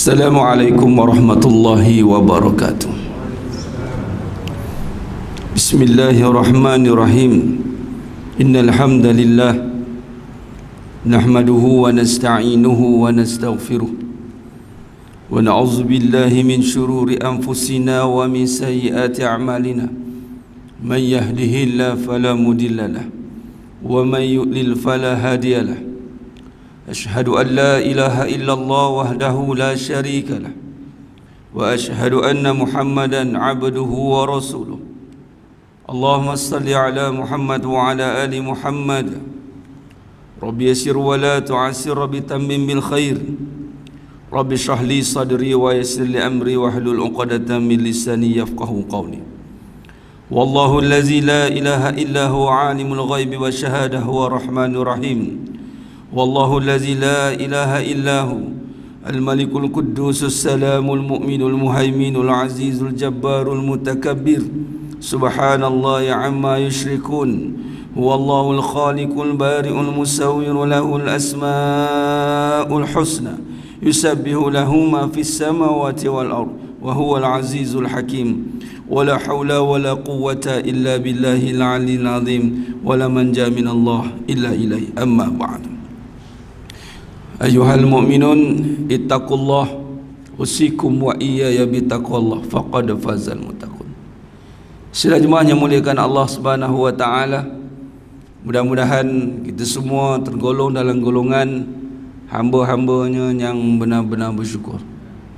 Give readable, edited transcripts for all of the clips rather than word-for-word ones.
Assalamualaikum warahmatullahi wabarakatuh. Bismillahirrahmanirrahim. Innal hamdalillah nahmaduhu wa nasta'inuhu wa nastaghfiruh wa na'udzu billahi min shururi anfusina wa min sayyiati a'malina. Man yahdihillahu fala mudilla lahu wa man yudlil fala hadiya lahu. أشهد أن لا إله إلا الله وحده لا شريك له وأشهد أن محمدا عبده ورسوله. اللهم صل على محمد وعلى آل محمد. رب يسر ولا تعسر بتمم بالخير. رب اشرح لي صدري ويسر لي أمري واحلل عقدة من لساني يفقهوا قولي. والله الذي لا إله إلا هو عالم الغيب والشهادة هو الرحمن الرحيم. والله الذي لا إله إلا هو الملك القدوس السلام المؤمن المهيمن العزيز الجبار المتكبر. سبحان الله عما يشركون. هو الله الخالق البارئ المصور له الأسماء الحسنى يسبح له ما في السماوات والأرض وهو العزيز الحكيم. ولا حول ولا قوة إلا بالله العلي العظيم ولا منجا من الله إلا إليه. أما بعد. Ayuhal mu'minun ittaqullah usikum wa iyaya bitaqwallah faqad fazal muttaqun. Sidang jemaah yang muliakan Allah Subhanahu wa taala, mudah-mudahan kita semua tergolong dalam golongan hamba-hambanya yang benar-benar bersyukur.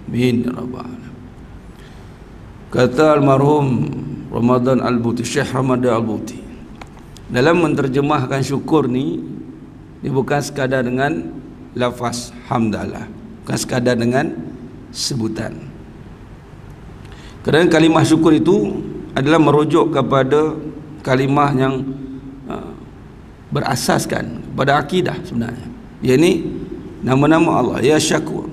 Amin ya rabbal alamin. Kata almarhum Ramadan Al-Buti, Syekh Ramadan Al-Buti, dalam menterjemahkan syukur ni, dia bukan sekadar dengan lafaz hamdalah, bukan sekadar dengan sebutan. Kerana kalimah syukur itu adalah merujuk kepada kalimah yang berasaskan pada akidah sebenarnya, iaitu nama-nama Allah, ya syakur.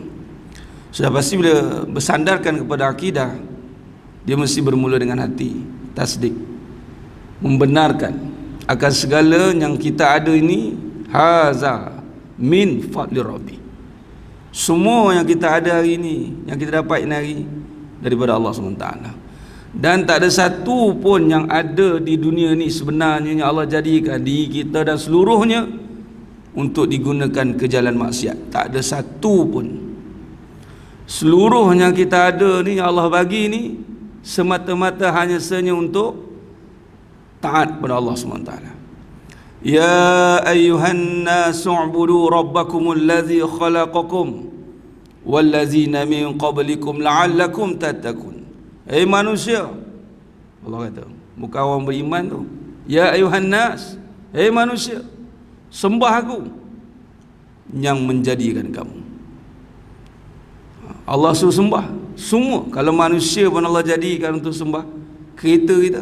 Sudah pasti bila bersandarkan kepada akidah, dia mesti bermula dengan hati, tasdik, membenarkan akan segala yang kita ada ini haza min fadli rabbi. Semua yang kita ada hari ini, yang kita dapat ini hari, daripada Allah SWT. Dan tak ada satu pun yang ada di dunia ni sebenarnya yang Allah jadikan diri kita dan seluruhnya untuk digunakan ke jalan maksiat. Tak ada satu pun. Seluruh yang kita ada ni, yang Allah bagi ni, semata-mata hanya sahaja untuk taat pada Allah SWT. Ya ayyuhan nasu ubudu rabbakumul ladzi khalaqakum wallazina min qablikum la'allakum tattaqun. Hai manusia, Allah kata, bukan orang beriman tu. Ya ayyuhan nas, hai manusia, sembah aku yang menjadikan kamu. Allah suruh sembah semua. Kalau manusia pun Allah jadikan untuk sembah, kereta kita,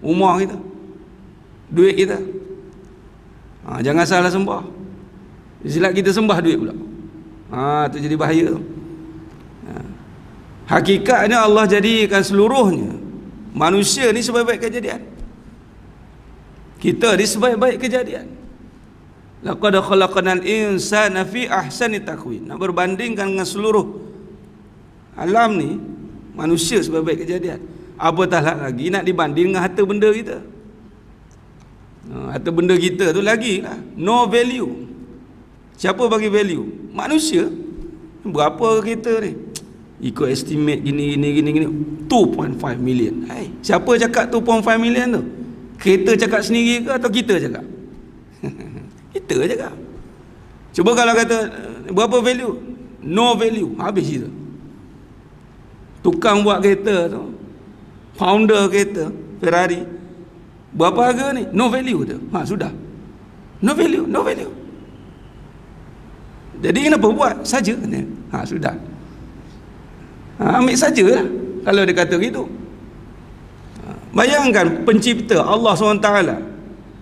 rumah kita, duit kita, jangan salah sembah. Silap kita sembah duit pula, tu jadi bahaya. Hakikatnya Allah jadikan seluruhnya manusia ni sebaik-baik kejadian. Kita ni sebaik-baik kejadian. Laqad khalaqnal insana fi ahsani taqwim. Nak berbandingkan dengan seluruh alam ni, manusia sebaik-baik kejadian. Apatah lagi nak dibanding dengan harta benda kita. Harta benda kita tu lagi lah, no value. Siapa bagi value? Manusia. Berapa kereta ni? Ikut estimate gini 2.5 million. Hai, siapa cakap 2.5 million tu? Kereta cakap sendiri ke atau kita cakap? Kita cakap. Cuba kalau kata berapa value? No value. Habis itu. Tukang buat kereta tu, founder kereta Ferrari, berapa harga ni? No value tu. Sudah. No value, no value. Jadi kenapa buat? Saja. Sudah. Ambil sajalah kalau dia kata gitu. Bayangkan pencipta Allah SWT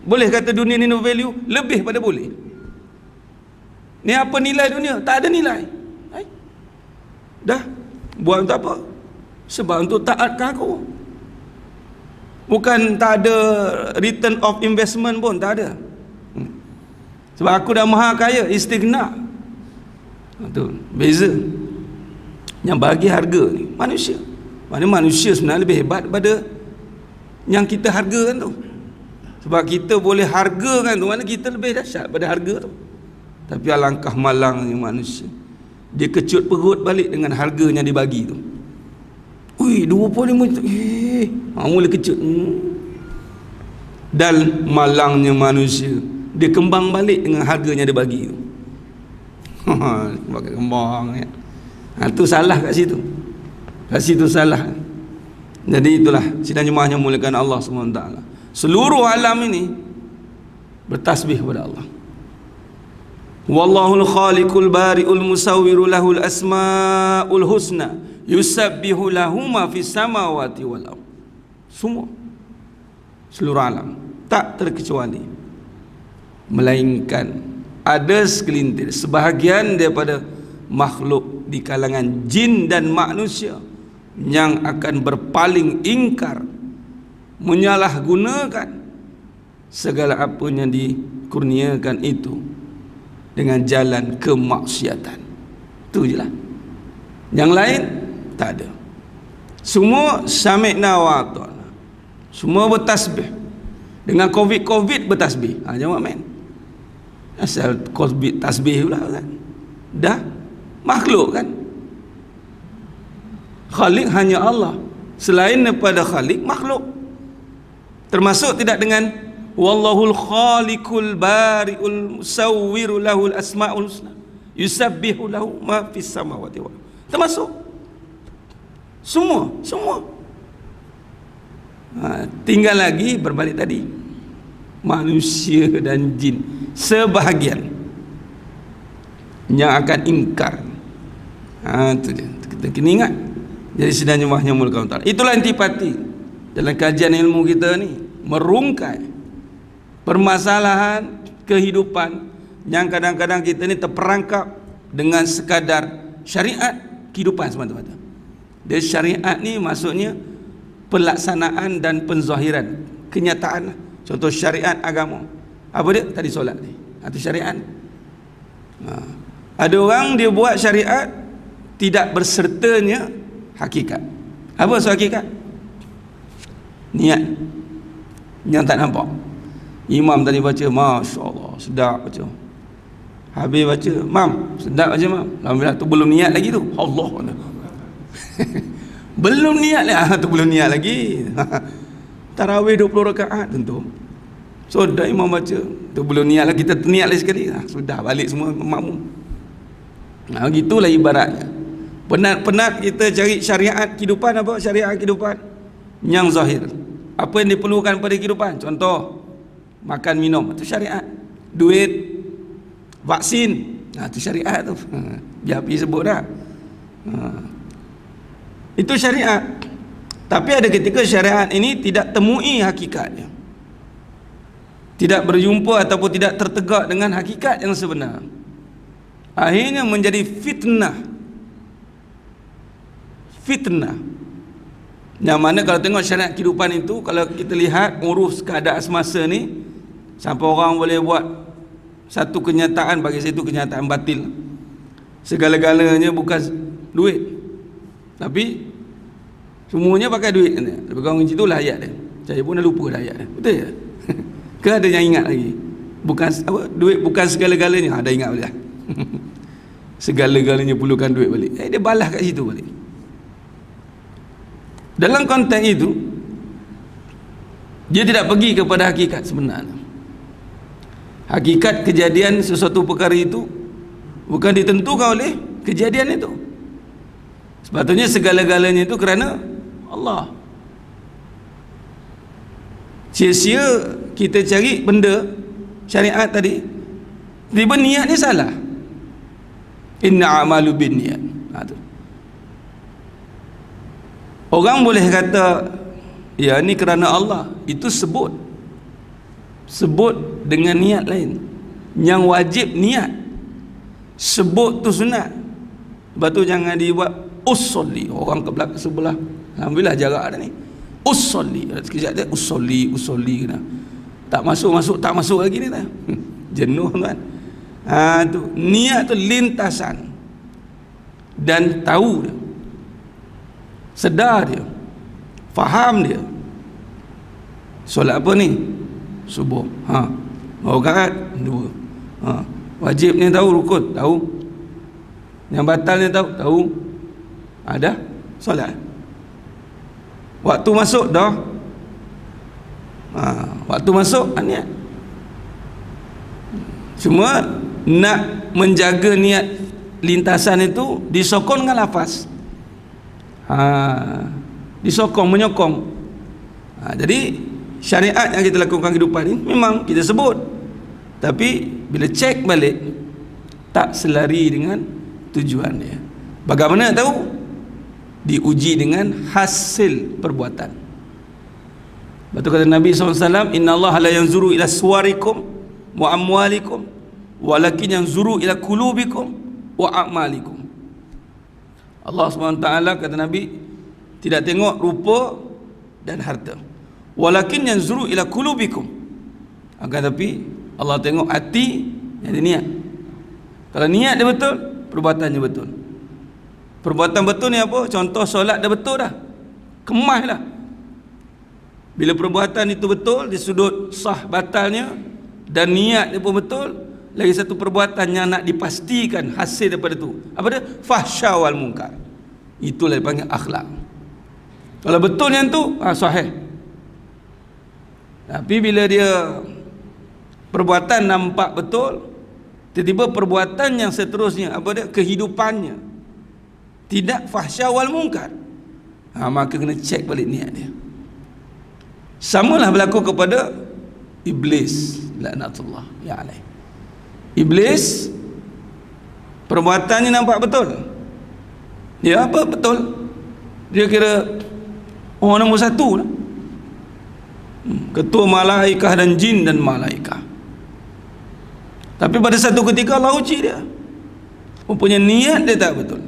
boleh kata dunia ni no value, lebih pada boleh. Ni apa nilai dunia? Tak ada nilai. Dah. Buat untuk apa? Sebab untuk taatkan aku. Bukan tak ada return of investment pun, tak ada. Sebab aku dah maha kaya, istighna. Itu beza. Yang bagi harga ni manusia. Mana manusia sebenarnya lebih hebat daripada yang kita hargakan tu. Sebab kita boleh hargakan tu, mana kita lebih dahsyat pada harga tu. Tapi alangkah malangnya manusia, dia kecut perut balik dengan harga yang dibagi tu. Ui, 25 juta. Mula kecut. Dan malangnya manusia, dia kembang balik dengan harganya dia bagi tu. Pakai kembang ya. Tu salah kat situ. Kat situ salah. Jadi itulah sidang jemaah yang muliakan Allah SWT. Seluruh alam ini bertasbih kepada Allah. Wallahul khaliqul bari'ul musawwiru lahul asma'ul husna yusabbihu lahu ma fis samawati wal ardh. Semua, seluruh alam tak terkecuali, melainkan ada segelintir, sebahagian daripada makhluk di kalangan jin dan manusia yang akan berpaling ingkar, menyalahgunakan segala apa yang dikurniakan itu dengan jalan kemaksiatan. Itu je lah. Yang lain tak ada. Semua sami'na wa ata'na. Semua bertasbih. Dengan COVID bertasbih. Jawab main. Asal COVID tasbih pula kan. Dah makhluk kan. Khalik hanya Allah. Selain daripada Khalik, makhluk. Termasuk tidak dengan wallahul khaliqul bari'ul musawwiru lahul asma'ul husna yusabbihu lahu ma fis samawati wal ardh. Termasuk semua. Tinggal lagi berbalik tadi, manusia dan jin sebahagian yang akan ingkar. Itu je, kita kena ingat. Jadi sedang jemaahnya muliakan Allah. Itulah intipati dalam kajian ilmu kita ni, merungkai permasalahan kehidupan yang kadang-kadang kita ni terperangkap dengan sekadar syariat kehidupan semata-mata. Dia syariat ni maksudnya pelaksanaan dan penzahiran, kenyataan. Contoh syariat agama. Apa dia? Tadi solat ni. Itu syariat. Ada orang dia buat syariat tidak bersertanya hakikat. Apa maksud hakikat? Niat yang tak nampak. Imam tadi baca, Masya Allah, sedap baca. Habis baca, Mam, sedap baca Mam. Alhamdulillah, tu belum niat lagi tu. Allah. Belum niat lah. Tu belum niat lagi. Tarawih 20 rakaat tentu. So dah imam baca, tu belum niat lagi, kita niat lagi sekali. Sudah balik semua makmum. Gitulah ibaratnya. Penat-penat kita cari syariat kehidupan. Apa syariat kehidupan? Yang zahir. Apa yang diperlukan pada kehidupan? Contoh, makan minum, itu syariat. Duit, vaksin, itu syariat tu. Biar pergi sebut dah. Itu syariat. Tapi ada ketika syariat ini tidak temui hakikatnya, tidak berjumpa ataupun tidak tertegak dengan hakikat yang sebenar. Akhirnya menjadi fitnah. Yang mana kalau tengok syariat kehidupan itu, kalau kita lihat urus keadaan semasa ni, sampai orang boleh buat satu kenyataan, bagi saya itu kenyataan batil. Segala-galanya bukan duit, tapi semuanya pakai duit. Lebih kurang macam itulah ayat dia. Saya pun dah lupa dah ayat dia. Betul ya? Ke ada yang ingat lagi? Bukan apa, duit bukan segala-galanya. Dah ingat balik. Segala-galanya perlukan duit balik. Dia balas kat situ balik. Dalam konteks itu, dia tidak pergi kepada hakikat sebenarnya. Hakikat kejadian sesuatu perkara itu bukan ditentukan oleh kejadian itu. Sepatutnya segala-galanya itu kerana Allah. Sia-sia kita cari benda syariat tadi, tiba niatnya salah. Inna amalu bin niat. Orang boleh kata, ya ni kerana Allah. Itu sebut dengan niat lain. Yang wajib niat, sebut tu sunat. Sebab tu jangan dibuat usolli. Orang ke belakang sebelah, alhamdulillah jarak ada ni. Usolli, sekejap dia usolli kena. Tak masuk lagi ni dah. Jenuh tuan. Tu niat tu lintasan dan tahu dia. sedar dia, faham dia. Solat apa ni? Subuh. Berapa rakaat? 2. Wajib ni tahu, rukun tahu, yang batal ni tahu. Ada solat. Waktu masuk dah. Waktu masuk niat. Cuma nak menjaga niat lintasan itu disokong dengan lafaz. Disokong, menyokong. Jadi syariat yang kita lakukan kehidupan ini memang kita sebut, tapi bila cek balik tak selari dengan tujuan dia. Bagaimana tahu? Diuji dengan hasil perbuatan. Betul kata Nabi SAW, Inna Allah la yanzuru ila suwarikum wa amwalikum walakin yanzuru ila kulubikum wa a'malikum. Allah SWT kata Nabi tidak tengok rupa dan harta, walakin yanzuru ila kulubikum, akan tapi Allah tengok hati yang ada niat. Kalau niat dia betul, perbuatannya betul. Perbuatan betul ni apa? Contoh solat dah betul dah, kemas lah. Bila perbuatan itu betul di sudut sah batalnya dan niat dia pun betul, lagi satu perbuatan yang nak dipastikan hasil daripada itu apa dia? Fahsya wal munkar. Itulah dipanggil akhlak. Kalau betul yang tu sahih. Tapi bila dia perbuatan nampak betul, tiba-tiba perbuatan yang seterusnya apa dia? Kehidupannya tidak fahsya wal munkar, maka kena cek balik niat dia. Samalah berlaku kepada iblis, laknatullah ya alaih. Iblis perbuatannya nampak betul. Ya, apa betul? Dia kira orang nombor 1 lah. Ketua malaikah dan jin dan malaikah. Tapi pada satu ketika Allah uji dia, mempunyai niat dia tak betul.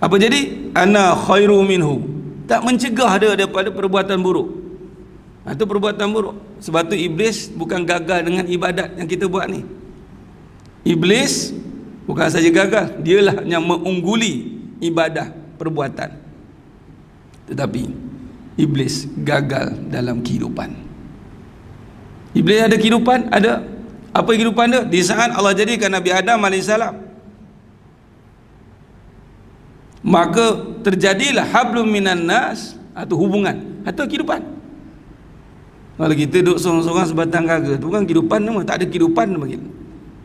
Apa jadi? Ana khairu minhu. Tak mencegah dia daripada perbuatan buruk. Itu perbuatan buruk. Sebab tu iblis bukan gagal dengan ibadat yang kita buat ni. Iblis bukan saja gagal, dialah yang mengungguli ibadah perbuatan. Tetapi iblis gagal dalam kehidupan. Iblis ada kehidupan, ada. Apa kehidupan dia? Di saat Allah jadikan Nabi Adam AS, maka terjadilah hablum minan nas, atau hubungan atau kehidupan. Kalau kita duduk seorang-seorang sebatang gaga, tu kan kehidupan nama, tak ada kehidupan bagi.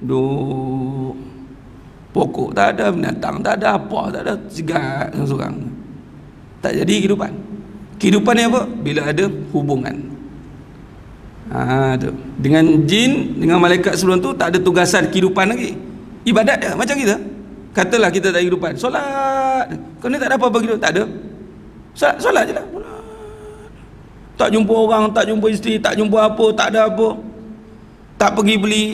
Duduk pokok tak ada, binatang tak ada, apa tak ada, segat seorang-seorang. Tak jadi kehidupan. Kehidupan ni apa? Bila ada hubungan. Tu. Dengan jin, dengan malaikat sebelum tu tak ada tugasan kehidupan lagi. Ibadat dia macam kita. Katalah kita tak ada kehidupan, solat. Kau ni tak ada apa-apa kehidupan, tak ada. Solat je lah. Tak jumpa orang, tak jumpa isteri, tak jumpa apa, tak ada apa. Tak pergi beli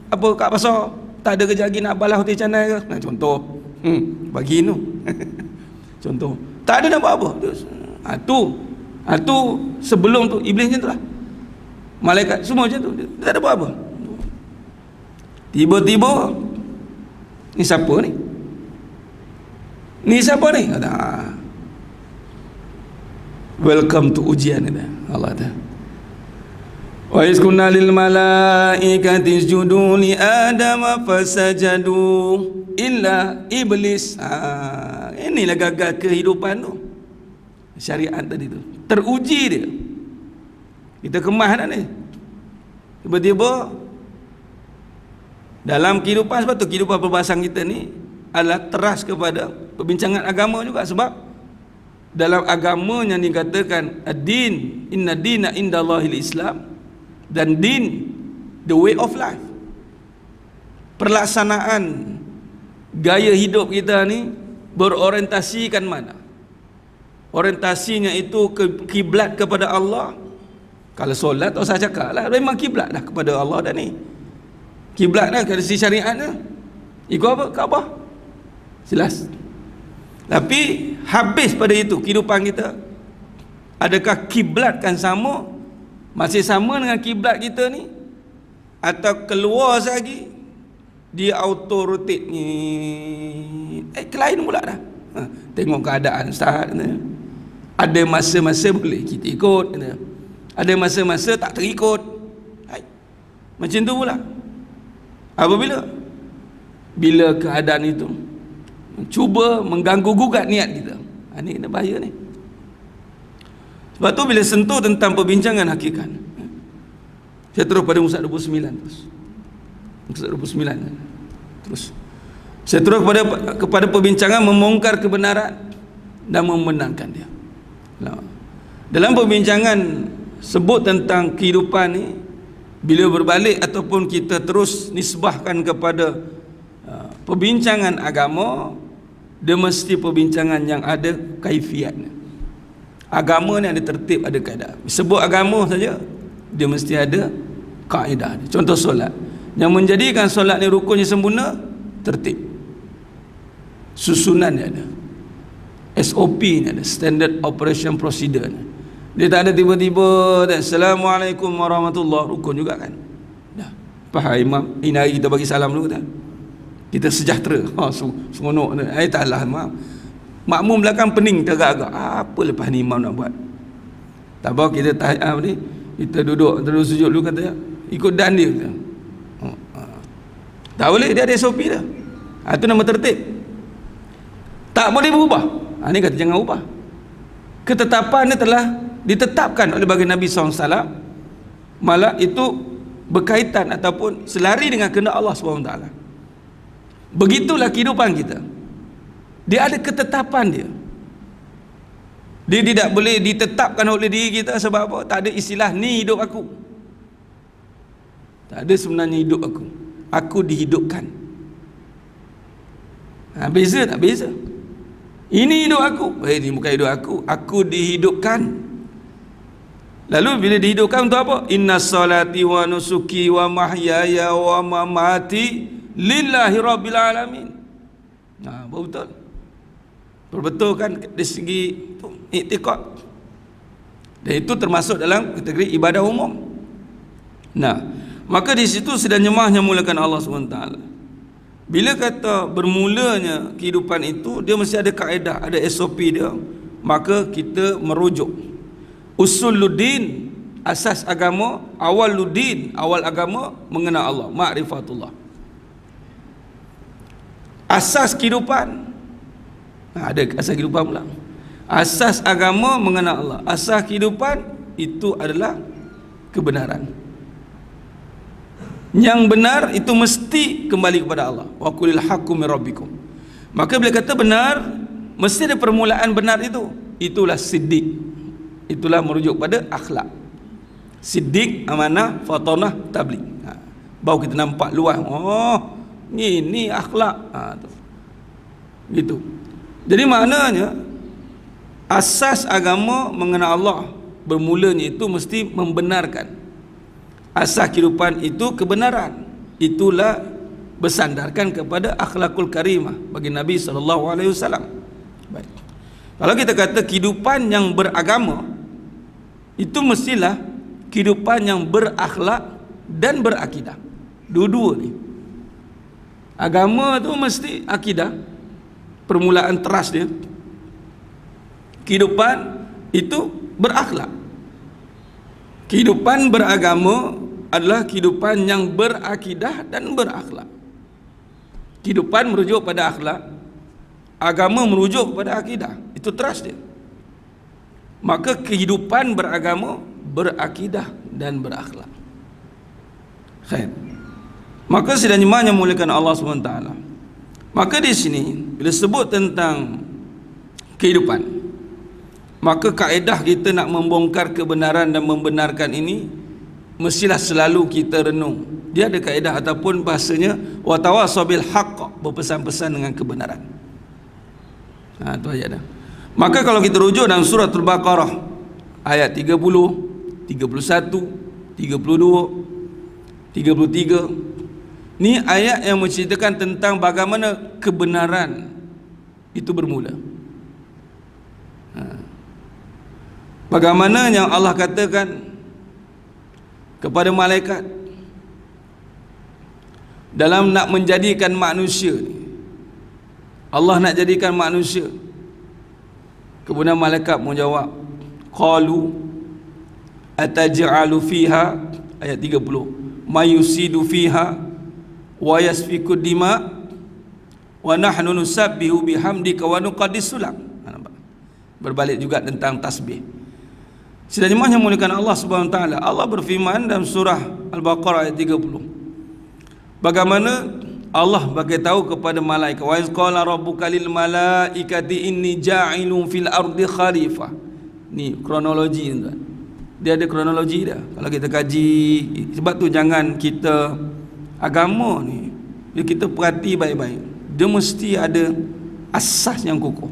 apa kat pasar, tak ada kerja lagi nak balas hotel canai ke. Contoh. Bagi tu. Contoh. Tak ada nak buat apa. Tu sebelum tu iblis macam tu lah. Malaikat semua macam tu. Dia tak ada buat apa. Tiba-tiba ni siapa ni? Ni siapa ni? Kata, welcome to ujian ni. Allah kata, wa iskunna lil malaikati isjudu li adama fasajadu illa iblis. Inilah gagal kehidupan tu. Syariat tadi tu teruji dia. Kita kemas dah ni. Tiba-tiba dalam kehidupan, sebab tu kehidupan perbahasan kita ni adalah teras kepada perbincangan agama juga. Sebab dalam agama yang dikatakan ad-din, inna dina indallahil Islam, dan din the way of life, pelaksanaan gaya hidup kita ni berorientasikan mana? Orientasinya itu ke kiblat kepada Allah. Kalau solat tak usah cakap lah, memang kiblat dah kepada Allah dah ni. Kiblat dah dari sisi syariat dah. Ikut apa? Kaabah. Jelas. Tapi habis pada itu kehidupan kita. Adakah kiblat kan sama? Masih sama dengan kiblat kita ni? Atau keluar lagi dia auto rotate ni? Ke lain pula dah. Tengok keadaan Ustaz, ada masa-masa boleh kita ikut, ada masa-masa tak terikut. Macam tu pula. Apabila keadaan itu cuba mengganggu gugat niat kita, ni kena bahaya ni. Sebab tu bila sentuh tentang perbincangan hakikat, saya terus pada muka 29 terus. Muka 29 terus. Saya terus kepada perbincangan membongkar kebenaran dan membenarkan dia. Dalam perbincangan sebut tentang kehidupan ni, bila berbalik ataupun kita terus nisbahkan kepada perbincangan agama, dia mesti perbincangan yang ada kaifiatnya. Agama ni ada tertib, ada kaedah. Sebut agama saja, dia mesti ada kaedah. Contoh solat, yang menjadikan solat ni rukunnya sempurna, tertib, susunan dia ada, SOP ni ada, Standard Operation Procedure ni. Dia tak ada tiba-tiba Assalamualaikum warahmatullahi, rukun juga kan. Dah faham imam, ini hari kita bagi salam dulu kan, kita sejahtera, seronok. Taklah makmum belakang pening teragak-agak, apa lepas ni imam nak buat. Tak apa, kita tahiyat ni, kita duduk terus sujud dulu, kata ikut dan dia kata. Tak boleh, dia ada SOP dah. Itu nama tertib, tak boleh berubah. Ni kata jangan ubah. Ketetapan ni telah ditetapkan oleh baginda Nabi SAW, malah itu berkaitan ataupun selari dengan kehendak Allah SWT. Begitulah kehidupan kita, dia ada ketetapan dia. Dia tidak boleh ditetapkan oleh diri kita. Sebab apa? Tak ada istilah ni hidup aku. Tak ada sebenarnya hidup aku dihidupkan. Beza tak? Beza. Ini hidup aku, ini bukan hidup aku dihidupkan. Lalu bila dihidupkan untuk apa? Inna salati wa nusuki wa mahyaya wa mamati lillahi rabbil alamin. Betul. Betul kan dari segi iktikad. Dan itu termasuk dalam kategori ibadah umum. Maka di situ sedang nyemahnya mulakan Allah SWT. Bila kata bermulanya kehidupan itu, dia mesti ada kaedah, ada SOP dia. Maka kita merujuk usuluddin, asas agama, awaluddin, awal agama mengenal Allah, ma'rifatullah. Asas kehidupan, ada asas kehidupan pula. Asas agama mengenal Allah, asas kehidupan itu adalah kebenaran. Yang benar itu mesti kembali kepada Allah. Wa qulil haqqu min rabbikum. Maka bila kata benar, mesti ada permulaan benar itu. Itulah siddiq. Itulah merujuk pada akhlak. Siddiq, amanah, fatanah, tabligh. Baru kita nampak luas. Oh, ini akhlak. Gitu. Jadi maknanya asas agama mengenal Allah bermulanya itu mesti membenarkan. Asas kehidupan itu kebenaran. Itulah bersandarkan kepada akhlakul karimah bagi Nabi SAW. Baik. Kalau kita kata kehidupan yang beragama, itu mestilah kehidupan yang berakhlak dan berakidah. Dua-dua ni. Agama tu mesti akidah, permulaan teras dia. Kehidupan itu berakhlak. Kehidupan beragama adalah kehidupan yang berakidah dan berakhlak. Kehidupan merujuk pada akhlak, agama merujuk pada akidah. Itu teras dia. Maka kehidupan beragama, berakidah dan berakhlak. Khair. Maka sedang jemaahnya muliakan Allah SWT. Maka di sini bila sebut tentang kehidupan, maka kaedah kita nak membongkar kebenaran dan membenarkan ini mestilah selalu kita renung. Dia ada kaedah ataupun bahasanya wa tawassaw bil haqq, berpesan-pesan dengan kebenaran. Itu ayat dah. Maka kalau kita rujuk dalam surah Al-Baqarah ayat 30, 31, 32, 33, ni ayat yang menceritakan tentang bagaimana kebenaran itu bermula. Bagaimana yang Allah katakan kepada malaikat dalam nak menjadikan manusia ni, Allah nak jadikan manusia Kemudian malaikat menjawab, qalu ataj'alu fiha, ayat 30, mayusidu fiha wa yasfiku dima wa nahnu nusabbihu bihamdika wa nuqaddisu lak. Berbalik juga tentang tasbih. Sidang jemaah yang muliakan Allah Subhanahu wa taala, Allah berfirman dalam surah Al-Baqarah ayat 30. Bagaimana Allah bagi tahu kepada malaikat, wa iz qala rabbuka lil malaikati inni ja'ilun fil ardi khalifah. Ni kronologi tuan. Dia ada kronologi dia. Kalau kita kaji, sebab tu jangan kita agama ni, dia kita perhati baik-baik. Dia mesti ada asas yang kukuh.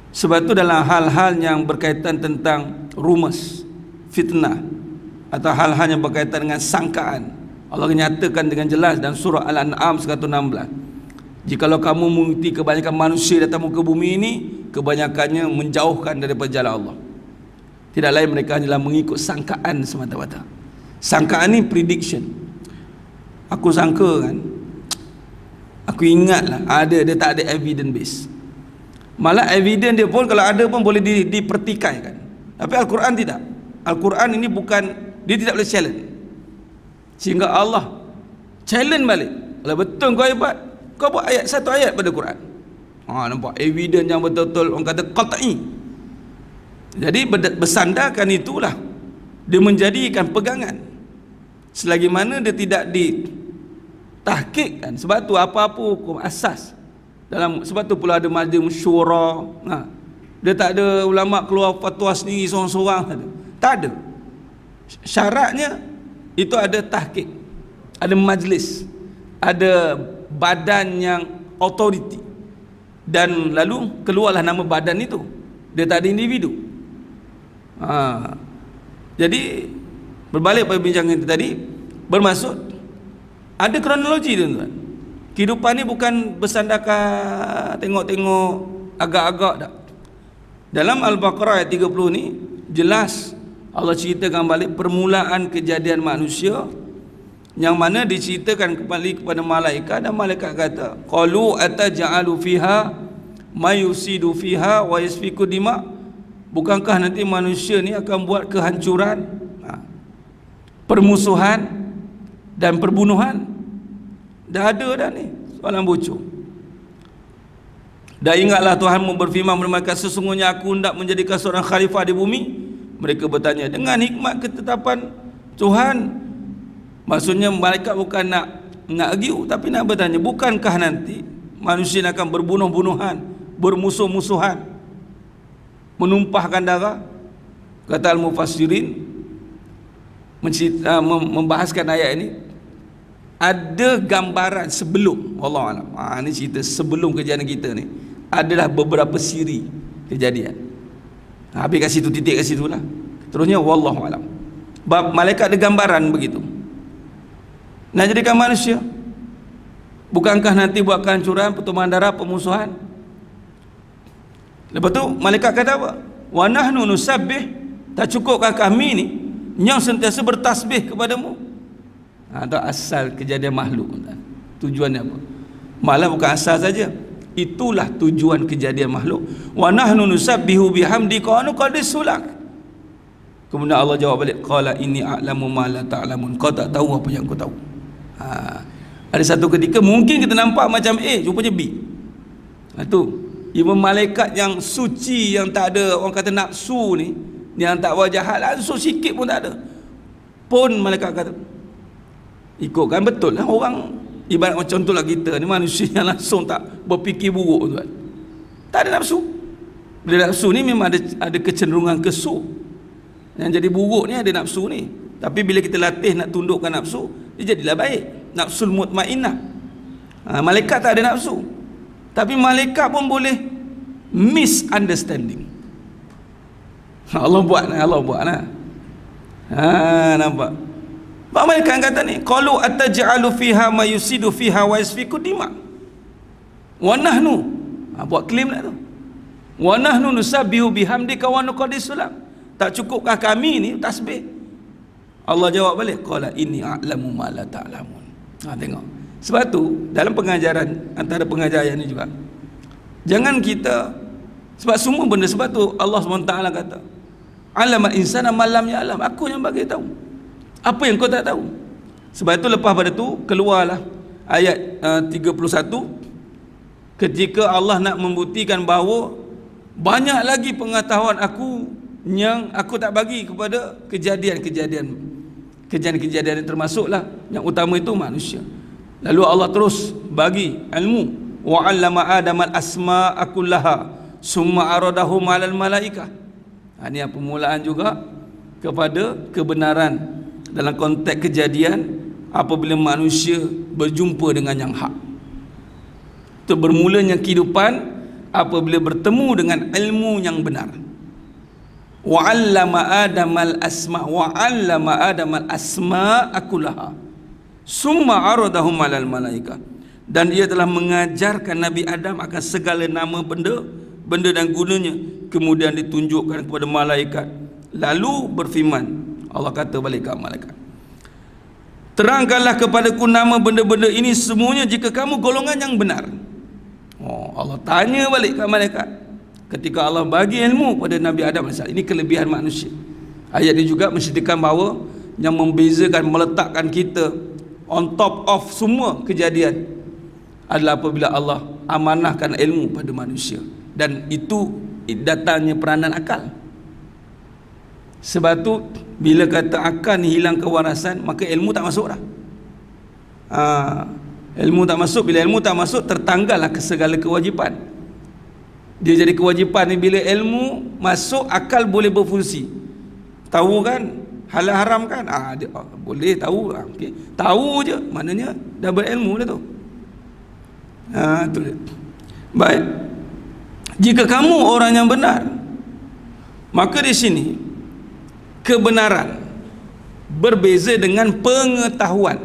Sebab tu dalam hal-hal yang berkaitan tentang rumus, fitnah, atau hal-hal yang berkaitan dengan sangkaan, Allah nyatakan dengan jelas dalam surah Al-An'am 116. Jikalau kamu mengikuti kebanyakan manusia datang ke bumi ini, kebanyakannya menjauhkan daripada jalan Allah. Tidak lain mereka hanyalah mengikut sangkaan semata-mata. Sangkaan ni prediction. Aku sangka kan, aku ingatlah ada, dia tak ada evidence base. Malah evidence dia pun kalau ada pun boleh dipertikaikan. Tapi Al-Quran tidak. Al-Quran ini bukan, dia tidak boleh challenge. Sehingga Allah challenge balik. Kalau betul kau hebat, kau buat ayat, satu ayat pada Quran. Nampak evidence yang betul-betul orang kata qat'i. Jadi bersandarkan itulah dia menjadikan pegangan. Selagi mana dia tidak ditahqiqkan. Sebab tu apa-apa hukum asas dalam, sebab tu pula ada majlis syura. Dia tak ada ulama keluar fatwa sendiri seorang-seorang, tak ada. Syaratnya itu ada tahqiq, ada majlis, ada badan yang authority, dan lalu keluarlah nama badan itu. Dia tak ada individu. Jadi berbalik pada bincangan kita tadi, bermaksud ada kronologi tuan-tuan. Kehidupan ni bukan bersandarkan tengok-tengok agak-agak tak. Dalam Al-Baqarah ayat 30 ni jelas Allah ceritakan balik permulaan kejadian manusia, yang mana diceritakan kembali kepada malaikat, dan malaikat kata, qalu ataj'alu fiha mayusidu fiha wa yasfiku dima. Bukankah nanti manusia ni akan buat kehancuran, permusuhan dan perbunuhan? Dah ada dah ni soalan bocor. Dan ingatlah Tuhanmu berfirman kepada mereka, sesungguhnya aku hendak menjadikan seorang khalifah di bumi. Mereka bertanya, dengan hikmat ketetapan Tuhan. Maksudnya mereka bukan nak argue, tapi nak bertanya, bukankah nanti manusia akan berbunuh-bunuhan, bermusuh-musuhan, menumpahkan darah? Kata al-mufassirin membahaskan ayat ini, ada gambaran sebelum, wallahualam, ini cerita sebelum kejadian kita ni, adalah beberapa siri kejadian. Habis kat situ, titik kat situ lah. Terusnya wallahualam, malaikat ada gambaran begitu. Nak jadikan manusia, bukankah nanti buat kehancuran, pertumpahan darah, pemusuhan? Lepas tu malaikat kata apa? Wa nahnu nusabbih, tak cukupkah kami ni yang sentiasa bertasbih kepadamu? Itu asal kejadian makhluk. Tujuannya apa? Malah bukan asal saja, itulah tujuan kejadian makhluk. Wa nahnu nusabbihu bihamdika wa nuqaddisu lak. Kemudian Allah jawab balik, qala inni a'lamu ma la ta'lamun. Kau tak tahu apa yang kau tahu. Ada satu ketika mungkin kita nampak macam A, rupanya B. Itu even malaikat yang suci, yang tak ada orang kata nafsu ni, yang tak buat jahat, nafsu sikit pun tak ada, pun malaikat kata ikutkan betul lah. Orang ibarat macam contohlah kita ni, manusia yang langsung tak berfikir buruk tuan, tak ada nafsu. Bila nafsu ni memang ada kecenderungan ke su. Yang jadi buruk ni ada nafsu ni, tapi bila kita latih nak tundukkan nafsu, dia jadilah baik. Nafsul mutmainnah. Malaikat tak ada nafsu, tapi malaikat pun boleh misunderstanding. Allah buat lah. Nampak? Pak malaikat kata ni, qalu ataj'alu fiha ma yusidu fiha wa yasfiku dima. Wa nahnu, buat claim lah tu. Wa nahnu nusabbihu bihamdika wa nuqaddisu lak. Tak cukupkah kami ni tasbih? Allah jawab balik, qala inni a'lamu ma la ta'lamun. Tengok. Sebab tu dalam pengajaran, antara pengajaran ni juga, jangan kita Sebab semua benda, sebab tu Allah SWT kata, alamal insana malam ya alam, aku yang bagi tahu apa yang kau tak tahu. Sebab itu lepas pada tu keluarlah ayat 31, ketika Allah nak membuktikan bahawa banyak lagi pengetahuan aku yang aku tak bagi kepada kejadian-kejadian yang termasuklah yang utama itu manusia. Lalu Allah terus bagi ilmu, wa 'allama adamal asma'a kullaha summa aradahum 'alal malaikah. Ini permulaan juga kepada kebenaran dalam konteks kejadian apabila manusia berjumpa dengan yang hak. Itu bermulanya kehidupan apabila bertemu dengan ilmu yang benar. Wa 'allama adamal asma'a kullaha summa aradahum 'alal malaikah. Dan dia telah mengajarkan Nabi Adam akan segala nama benda dan gunanya, kemudian ditunjukkan kepada malaikat. Lalu berfirman, Allah kata balik ke malaikat, terangkanlah kepadaku nama benda-benda ini semuanya jika kamu golongan yang benar. Allah tanya balik ke malaikat ketika Allah bagi ilmu pada Nabi Adam AS. Ini kelebihan manusia. Ayat ini juga menceritakan bahawa yang membezakan, meletakkan kita on top of semua kejadian adalah apabila Allah amanahkan ilmu pada manusia, dan itu datangnya peranan akal. Sebab tu bila kata akal ni hilang kewarasan, maka ilmu tak masuk dah. Ilmu tak masuk. Bila ilmu tak masuk, tertanggallah ke segala kewajipan. Dia jadi kewajipan ni bila ilmu masuk, akal boleh berfungsi. Tahu kan halal haram kan, dia, boleh tahu, okay. Tahu je, maknanya dah berilmu dah tu. Tu dia. Baik, jika kamu orang yang benar, maka di sini kebenaran berbeza dengan pengetahuan.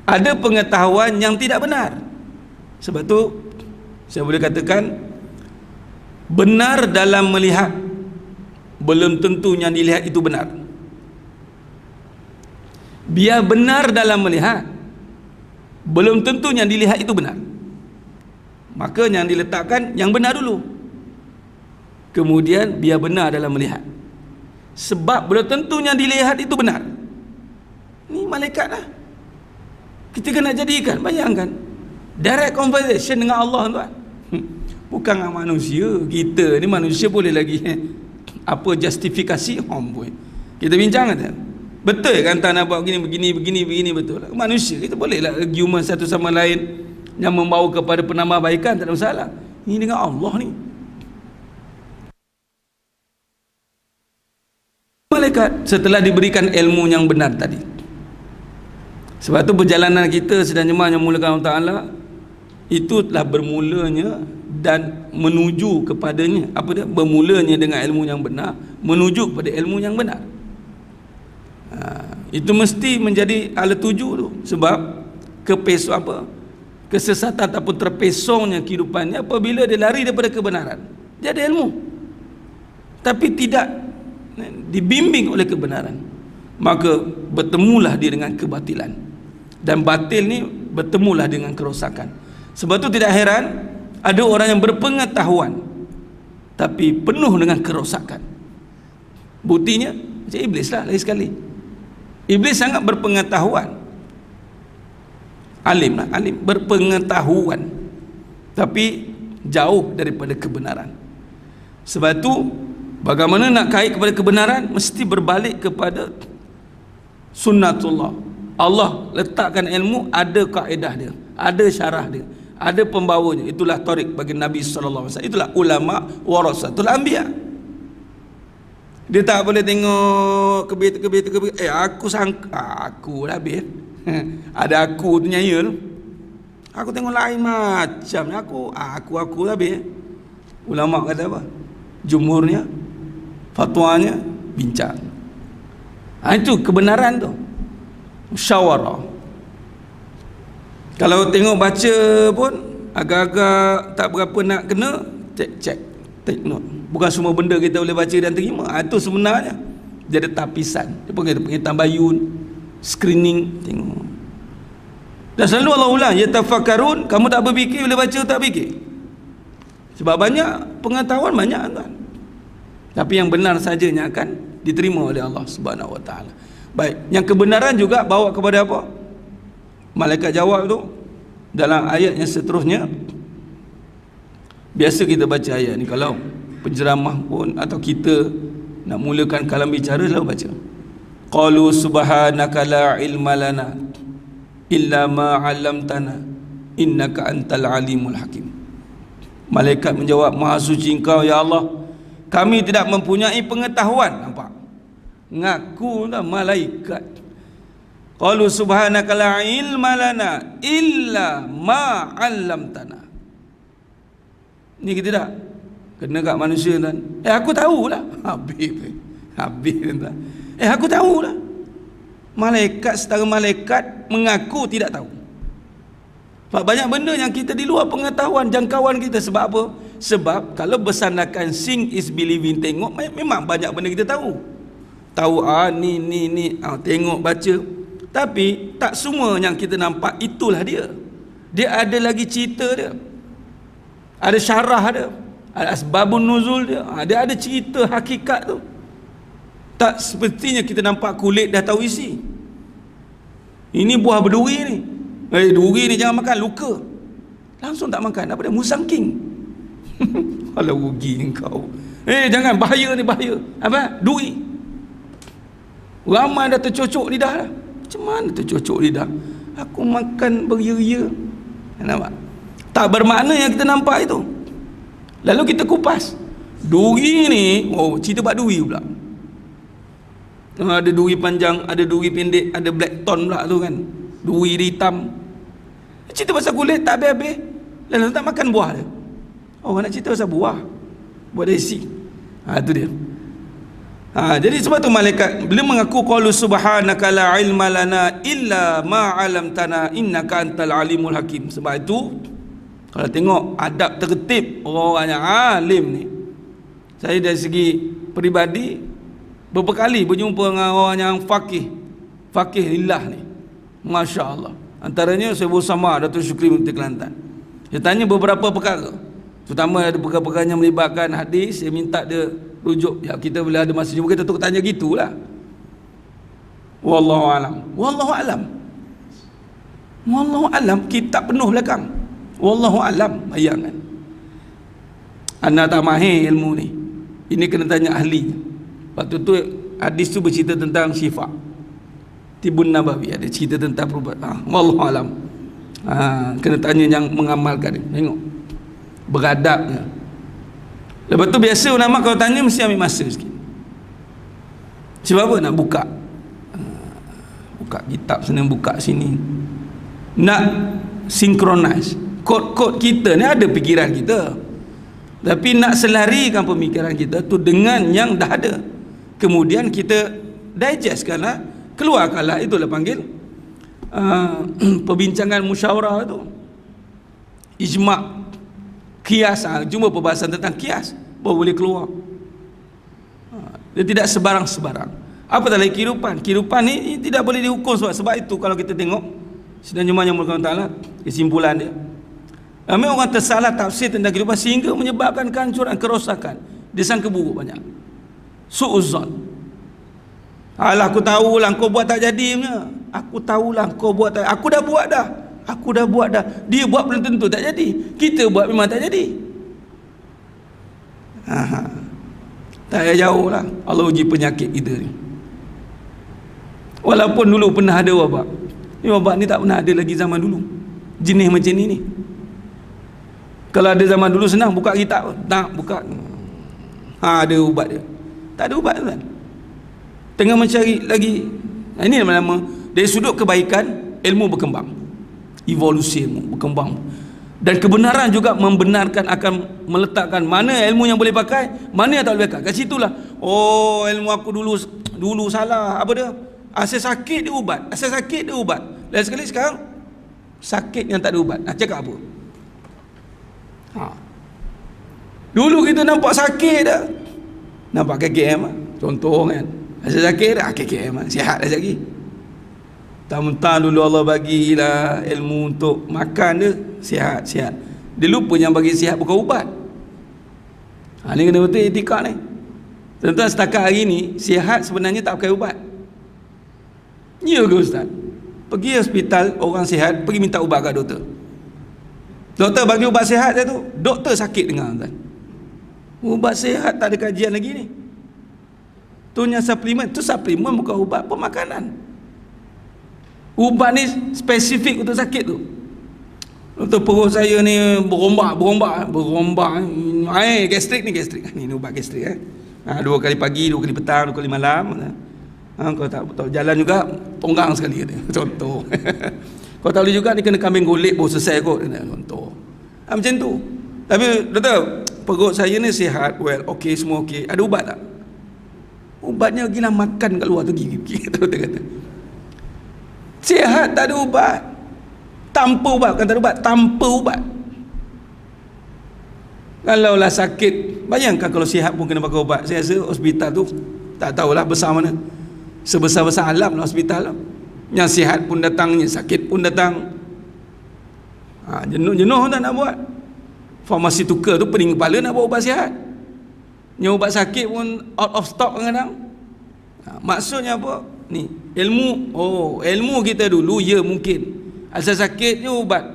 Ada pengetahuan yang tidak benar. Sebab tu saya boleh katakan benar dalam melihat belum tentu yang dilihat itu benar. Biar benar dalam melihat, belum tentu yang dilihat itu benar. Maka yang diletakkan yang benar dulu, kemudian biar benar dalam melihat. Sebab belum tentu yang dilihat itu benar. Ni malaikat lah kita kena jadikan. Bayangkan direct conversation dengan Allah, tuan. Bukan dengan manusia. Kita ni manusia boleh lagi apa justifikasi kita bincang kata, betul kan tak nak buat begini, betul lah. Manusia kita boleh lah argument satu sama lain yang membawa kepada penambahbaikan, tak ada masalah. Ini dengan Allah ni, malaikat setelah diberikan ilmu yang benar tadi. Sebab tu perjalanan kita sedang jemaah yang mulakan Allah Ta'ala, itu telah bermulanya dan menuju kepadanya. Apa dia? Bermulanya dengan ilmu yang benar, menuju kepada ilmu yang benar. Itu mesti menjadi ala tuju tu. Sebab kesesatan ataupun terpesongnya kehidupannya apabila dia lari daripada kebenaran. Dia ada ilmu tapi tidak dibimbing oleh kebenaran, maka bertemulah dia dengan kebatilan, dan batil ni bertemulah dengan kerosakan. Sebab tu tidak heran ada orang yang berpengetahuan tapi penuh dengan kerosakan. Buktinya macam iblis lah lagi sekali. Iblis sangat berpengetahuan, alim lah, alim, berpengetahuan tapi jauh daripada kebenaran. Sebab tu bagaimana nak kait kepada kebenaran, mesti berbalik kepada sunnatullah. Allah letakkan ilmu, ada kaedah dia, ada syarah dia, ada pembawanya. Itulah tarik bagi Nabi SAW. Itulah ulama warasatul anbiya. Dia tak boleh tengok kebit aku sangka aku lah habis. Ada aku tu nyaya tu. Aku tengok lain macam aku lah habis. Ulama kata apa? Jumhurnya, fatwanya, bincang. Itu kebenaran tu, musyawarah. Kalau tengok baca pun agak-agak tak berapa nak kena, cek take note. Bukan semua benda kita boleh baca dan terima. Itu sebenarnya dia ada tapisan. Dia panggil tambayun, screening, tengok. Dan selalu Allah ulang, yatafakkarun, kamu tak berfikir bila baca, tak fikir. Sebab banyak pengetahuan, banyak tuan. Tapi yang benar sajanya akan diterima oleh Allah Subhanahu wa taala. Baik, yang kebenaran juga bawa kepada apa? Malaikat jawab tu dalam ayat yang seterusnya. Biasa kita baca ayat ni kalau penceramah pun atau kita nak mulakan kalam bicara selalu baca. Qalu subhanaka la ilma lana illa ma 'allamtana innaka antal alimul hakim. Malaikat menjawab, Maha suci Engkau ya Allah, kami tidak mempunyai pengetahuan. Nampak? Ngaku dah malaikat. Qalu subhanaka la ilma lana illa ma 'allamtana. Ni kita tak kena kat manusia kan. Aku tahulah. Habis kan. Aku tahulah. Malaikat setara malaikat mengaku tidak tahu. Sebab banyak benda yang kita di luar pengetahuan jangkauan kita. Sebab apa? Sebab kalau bersandarkan seeing is believing, tengok, memang banyak benda kita tahu. Tahu ni tengok baca. Tapi tak semua yang kita nampak itulah dia. Dia ada lagi cerita dia. Ada syarah dia, ada asbabun nuzul dia, dia ada cerita hakikat tu. Tak sepertinya kita nampak kulit dah tahu isi. Ini buah berduri ni. Duri ni jangan makan, luka. Langsung tak makan. Apa dia? Musangking. Alah rugi engkau. Jangan, bahaya ni, bahaya. Apa? Duri. Ramai dah tercocok lidah dah. Macam mana tercocok lidah? Aku makan beria-ria. Nampak? Tak bermakna yang kita nampak itu. Lalu kita kupas. Duri ni, cerita bab duri pula. Ada duri panjang, ada duri pendek, ada black tone pula tu kan. Duri dia hitam. Cerita pasal kulit tak habis-habis. Lalu tak makan buah dia. Nak cerita pasal buah. Buah desi. Itu dia. Jadi sebab tu malaikat bila mengaku qalu subhanaka la ilma lana illa ma 'allamtana innaka antal alimul hakim. Sebab itu kalau tengok adab tertib orang-orang yang alim ni, saya dari segi peribadi beberapa kali berjumpa dengan orang yang faqih lillah ni, Masya Allah. Antaranya saya bersama Datuk Syukri Mufti Kelantan. Dia tanya beberapa perkara, terutama ada perkara-perkara yang melibatkan hadis. Saya minta dia rujuk. Ya, kita bila ada masa jumpa kita tu tanya gitulah. Wallahu alam, kitab penuh belakang. Wallahu alam, bayangkan. Anda tak mahir ilmu ni. Ini kena tanya ahli. Waktu tu hadis tu bercerita tentang syifa. Tibun Nabawi ada cerita tentang perubatan. Wallahu alam. Kena tanya yang mengamalkan. Tengok beradabnya. Lepas tu biasa ulama kalau tanya mesti ambil masa sikit. Sebab apa? Nak buka kitab sana, buka sini, nak synchronize. Kod-kod kita ni ada fikiran kita, tapi nak selarikan pemikiran kita tu dengan yang dah ada, kemudian kita digestkanlah, keluarkanlah. Itulah panggil perbincangan musyawarah tu, ijma', kias. Cuma perbahasan tentang kias baru boleh keluar. Dia tidak sebarang-sebarang. Apatah lagi kehidupan ni tidak boleh dihukum. Sebab itu kalau kita tengok Sidang Jumaat Yang Mulia Ta'ala, kesimpulan dia, ramai orang tersalah tafsir tentang kehidupan sehingga menyebabkan kehancuran, kerosakan, disangka buruk banyak. Su'uzan. Alah, aku tahulah kau buat tak jadi punya. Aku tahulah kau buat tak. Aku dah buat dah. Dia buat belum tentu tak jadi. Kita buat memang tak jadi. Tak payah jauh lah Allah uji penyakit kita ni. Walaupun dulu pernah ada wabak. Ni wabak ni tak pernah ada lagi zaman dulu. Jenis macam ni. Kalau ada zaman dulu senang buka kitab. Tak buka. Ada ubat dia. Tak ada ubat kan. Tengah mencari lagi. Ini nama-nama dari sudut kebaikan, ilmu berkembang. Evolusi ilmu berkembang. Dan kebenaran juga membenarkan, akan meletakkan mana ilmu yang boleh pakai, mana yang tak boleh pakai. Kat situlah, ilmu aku dulu salah. Apa dia? Saya sakit dia ubat. Lain sekali sekarang sakit yang tak ada ubat. Nak cakap apa? Dulu kita nampak sakit dah, nampak KKM contoh kan, rasa sakit dah KKM sihat dah lagi. Mentang dulu Allah bagilah ilmu untuk makan dia sihat. Dia lupa yang bagi sihat bukan ubat. Ni kena betul etika ni. Tuan-tuan, setakat hari ni sihat sebenarnya tak pakai ubat. Ya ke Ustaz? Pergi hospital orang sihat, pergi minta ubat kat doktor. Doktor bagi ubat sihat dia tu, doktor sakit dengar tuan. Ubat sihat tak ada kajian lagi ni. Tu nya suplemen, tu suplemen bukan ubat, pemakanan. Ubat ni spesifik untuk sakit tu. Doktor, perut saya ni berombak. Gastrik ni gastrik. Ni ubat gastrik 2 kali pagi, 2 kali petang, 2 kali malam. Kau tak jalan juga, tonggang sekali kata. Contoh. Kau tak boleh juga ni kena kambing golek baru selesai kot. Contoh. Macam tu. Tapi doktor, perut saya ni sihat, well, okey, semua okey. Ada ubat tak? Ubatnya gila makan kat luar tu gigi. Doktor kata. Sihat tak ada ubat. Tanpa ubat, bukan tak ada ubat, tanpa ubat. Kalaulah sakit, bayangkan kalau sihat pun kena pakai ubat. Saya rasa hospital tu tak tahulah besar mana. Sebesar-besar alam lah hospital lah. Yang sihat pun datang, yang sakit pun datang. Jenuh tak nak buat. Farmasi tukar tu pening kepala nak buat ubat sihat. Yang ubat sakit pun out of stock kadang-kadang. Maksudnya apa? Ni ilmu kita dulu ya mungkin. Asal sakit je ubat.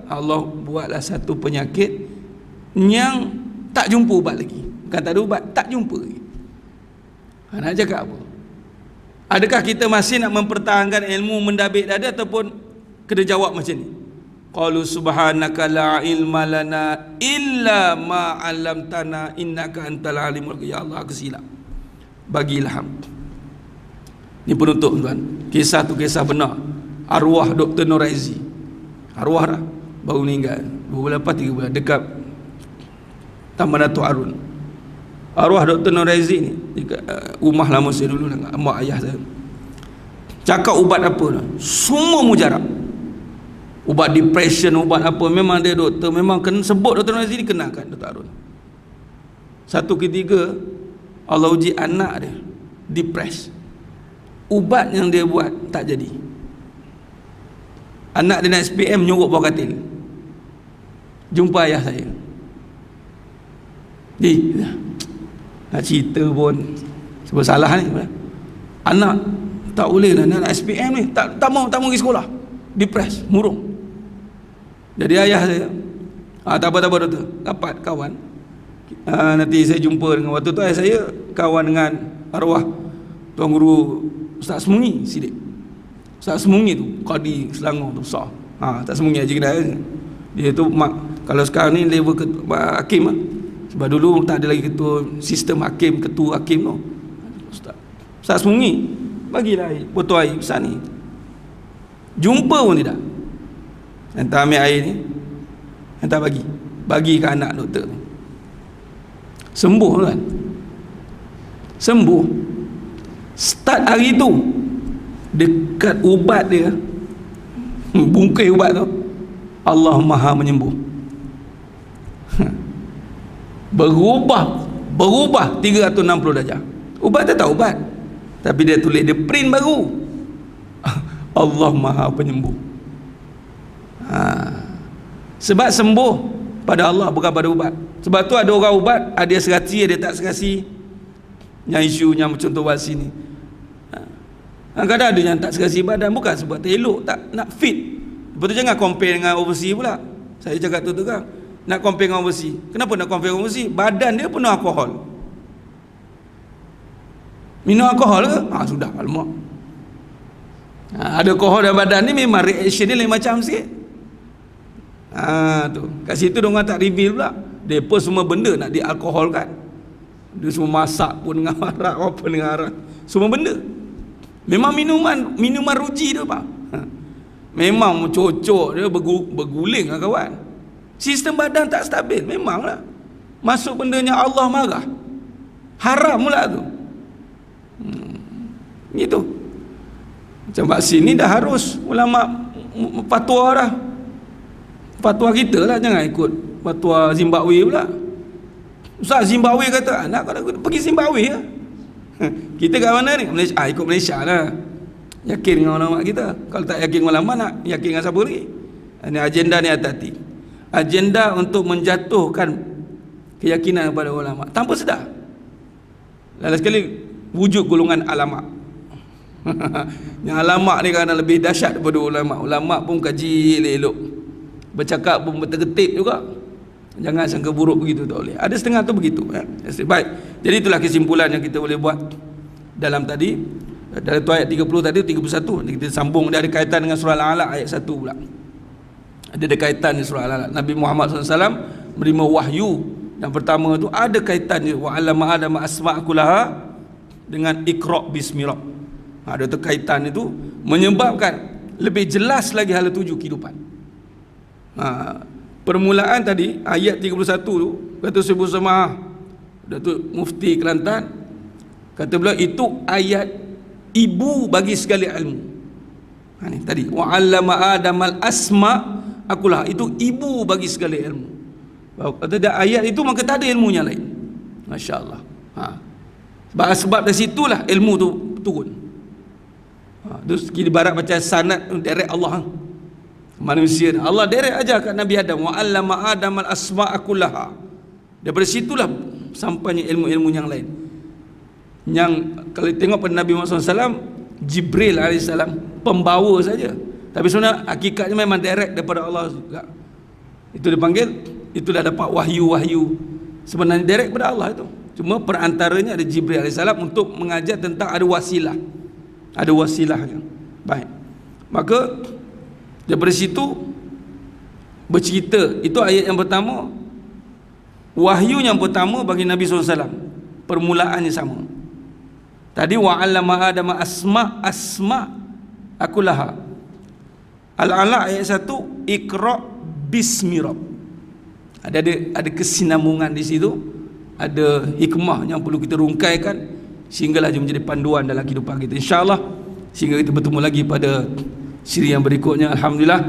Allah buatlah satu penyakit yang tak jumpa ubat lagi. Bukan tak ada ubat, tak jumpa lagi. Nak cakap apa? Adakah kita masih nak mempertahankan ilmu mendabik dada ataupun kena jawab macam ni? Qalu subhanaka la ilma lana illa ma 'allamtana innaka antal alimul hakim. Ya Allah, aku silap. Bagi ilham. Ni penutup tuan. Kisah tu kisah benar. Arwah Dr. Noraizi. Arwah dah baru meninggal 2 bulan lepas 3 bulan dekat Taman Datuk Arun. Arwah Dr. Noraizi ni rumah lama saya dulu dengan mak ayah saya. Cakap ubat apa dah? Semua mujarab. Ubat depression, ubat apa, memang dia doktor, memang kena sebut Dr. Noraizi ni kenakan Dr. Arun. Satu ketiga Allah uji anak dia depres. Ubat yang dia buat tak jadi. Anak dia nak SPM nyuruk bawah katil. Jumpa ayah saya. Nak cerita pun sebab salah ni. Anak tak boleh lah nak SPM ni. Tak mau pergi sekolah. Depres, murung. Jadi ayah saya, tak apa doktor. Dapat kawan. Nanti saya jumpa dengan waktu tu ayah saya kawan dengan arwah Tuan Guru Ustaz Semungi Sidik. Ustaz Semungi tu Qadi Selangor tu besar. Tak Semungi Haji Kedai. Dia tu kalau sekarang ni level hakim lah. Sebab dulu tak ada lagi ketua sistem hakim, ketua hakim tu. Ustaz Semungi bagilah air, botol air besar ni. Jumpa pun tidak. Hantar ambil air ni, hantar bagi ke anak doktor tu. Sembuh kan? Sembuh. Start hari tu dekat ubat dia, bungkai ubat tu, Allah Maha menyembuh. Berubah 360 darjah. Ubat tu tak ubat, tapi dia tulis, dia print baru. Allah Maha Penyembuh. Sebab sembuh pada Allah, bukan pada ubat. Sebab tu ada orang ubat, ada serasi, ada tak serasi. Yang isunya macam tu buat sini. Kadang ada yang tak serasi badan, bukan sebab tak elok, tak nak fit. Lepas tu jangan compare dengan overseas pula. Saya cakap tu kan, nak compare dengan overseas. Kenapa nak compare dengan overseas? Badan dia penuh alkohol. Minum alkohol ke? Sudah, alamak. Ada alkohol dalam badan ni memang reaction dia lain macam sikit. Tu. Kat situ diorang tak reveal pula. Depa semua benda nak dialkoholkan. Dia semua masak pun dengan arak, apa dengan arak. Semua benda. Memang minuman ruji tu pak. Memang cocok dia berguling lah kawan. Sistem badan tak stabil, memanglah. Masuk bendanya Allah marah. Haram pula tu. Gitu. Macam vaksin ni dah harus ulama fatwa dah. Fatwa kita lah, jangan ikut fatwa Zimbabwe pula. Ustaz Zimbabwe kata anak kau pergi Zimbabwe ya. Kita kat mana ni? Malaysia. Ikut Malaysia lah. Yakin dengan ulama kita. Kalau tak yakin ulama, nak yakin dengan siapa lagi? Ini agenda ni hati-hati. Agenda untuk menjatuhkan keyakinan kepada ulama tanpa sedar. Lalu sekali wujud golongan alamak. Yang alamak ni kadang lebih dahsyat daripada ulama. Ulama pun kaji elok-elok, bercakap pun bertertib juga. Jangan sangka buruk begitu, tak boleh. Ada setengah tu begitu ya. Baik. Jadi itulah kesimpulan yang kita boleh buat dalam tadi. Dalam tu ayat 30 tadi 31 kita sambung, dia ada kaitan dengan surah Al-Alaq ayat 1 pula. Ada kaitan dengan surah Al-Alaq. Nabi Muhammad SAW menerima wahyu yang pertama tu ada kaitannya wa 'allama adama asma'akulaha dengan iqra' bismi rabb. Ada tu kaitan itu menyebabkan lebih jelas lagi hala tuju kehidupan. Permulaan tadi ayat 31 tu kata Syekh Samah, Datuk Mufti Kelantan, kata beliau itu ayat ibu bagi segala ilmu. Ni tadi wa 'allama adamal asma akulah, itu ibu bagi segala ilmu. Kata dia ayat itu maka tak ada ilmunya lain. Masya-Allah. Sebab dari situlah ilmu tu turun. Terus kita ibarat macam sanad direct Allah manusia. Allah direct aja kat Nabi Adam, wa 'allama adamal asma'a kullaha. Daripada situlah sampainya ilmu-ilmu yang lain. Yang kalau tengok pada Nabi Muhammad SAW, Jibril AS pembawa saja, tapi sebenarnya hakikatnya memang direct daripada Allah juga. Itu dipanggil, itulah dapat wahyu-wahyu sebenarnya direct daripada Allah itu. Cuma perantaranya ada Jibril AS untuk mengajar tentang ada wasilah. Ada wasilahnya. Baik. Maka daripada situ bercerita, itu ayat yang pertama. Wahyu yang pertama bagi Nabi SAW, permulaannya sama. Tadi wa 'allama adama asma akulaha. Al-Alaq ayat 1 iqra' bismi rabb. Ada kesinambungan di situ, ada hikmah yang perlu kita rungkaikan sehinggalah dia menjadi panduan dalam kehidupan kita, insya-Allah. Sehingga kita bertemu lagi pada siri yang berikutnya. Alhamdulillah,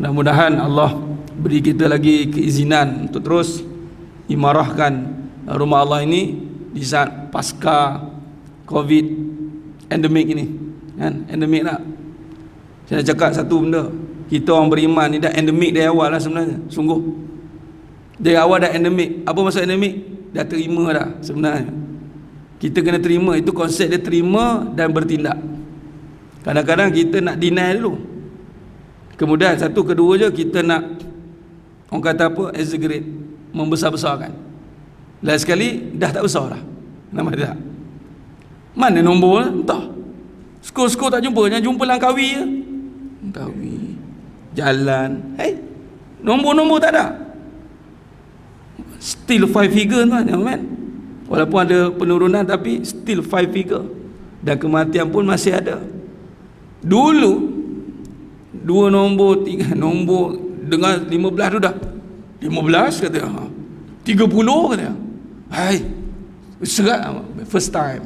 mudah-mudahan Allah beri kita lagi keizinan untuk terus imarahkan rumah Allah ini di saat pasca Covid endemik ini kan. Endemik tak? Saya cakap satu benda, kita orang beriman ni dah endemik dari awal lah sebenarnya. Sungguh dari awal dah endemik. Apa maksud endemik? Dah terima dah sebenarnya. Kita kena terima, itu konsep dia, terima dan bertindak. Kadang-kadang kita nak deny dulu, kemudian satu kedua je kita nak, orang kata apa, exaggerate, membesar-besarkan. Lain sekali dah tak besar dah. Nama dia mana nombor, entah. Skor-skor tak jumpa, yang jumpa Langkawi je. Langkawi, jalan, nombor-nombor tak ada. Still 5 figure tuan, kan? Walaupun ada penurunan tapi still 5 figure. Dan kematian pun masih ada. Dulu 2 nombor, 3 nombor, dengan 15 tu dah 15 kata, 30 kata, serat first time.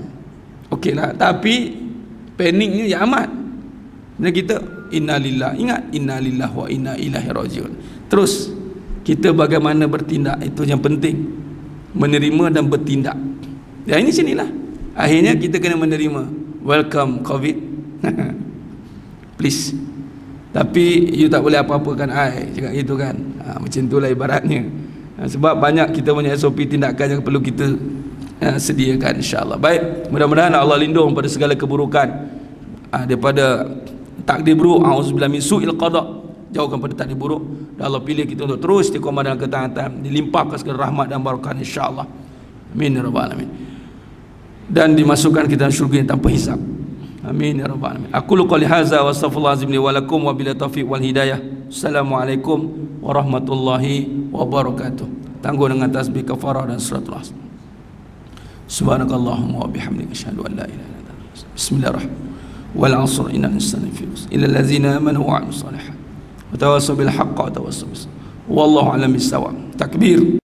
Okey lah, tapi paniknya ya amat. Dan kita innalillah, ingat innalillah wa inna ilaihi rajiun. Terus kita bagaimana bertindak, itu yang penting. Menerima dan bertindak. Dan ini sinilah akhirnya kita kena menerima. Welcome COVID. Please. Tapi you tak boleh apa-apakan I, cakap gitu kan. Macam itulah ibaratnya. Sebab banyak kita punya SOP tindakan yang perlu kita sediakan, insya-Allah. Baik, mudah-mudahan Allah lindung pada segala keburukan, daripada takdir buruk, auzubillahi min su'il qada. Jauhkan pada takdir buruk, dan Allah pilih kita untuk terus istiqamah dalam ketaatan, dilimpahkan segala rahmat dan barakah, insya-Allah. Amin ya rabbal alamin. Dan dimasukkan kita dalam syurga yang tanpa hisab. Amin ya rabbal alamin. Aku qouli hadza wa astaghfirullahalazim li wa lakum wa billahi taufiq wal hidayah. Assalamualaikum warahmatullahi wabarakatuh. Tangguh dengan tasbih kafarah dan suratul asr. Subhanakallahumma wa bihamdika asyhadu an la ilaha illa anta. Bismillahirrahmanirrahim. Wal 'asr innal insana lafi khusr illa allazina amanu wa 'amilus shalihat. Tawassaw bil haqq wa tawassaw bis sabr. Wallahu a'lam bis-shawab. Takbir.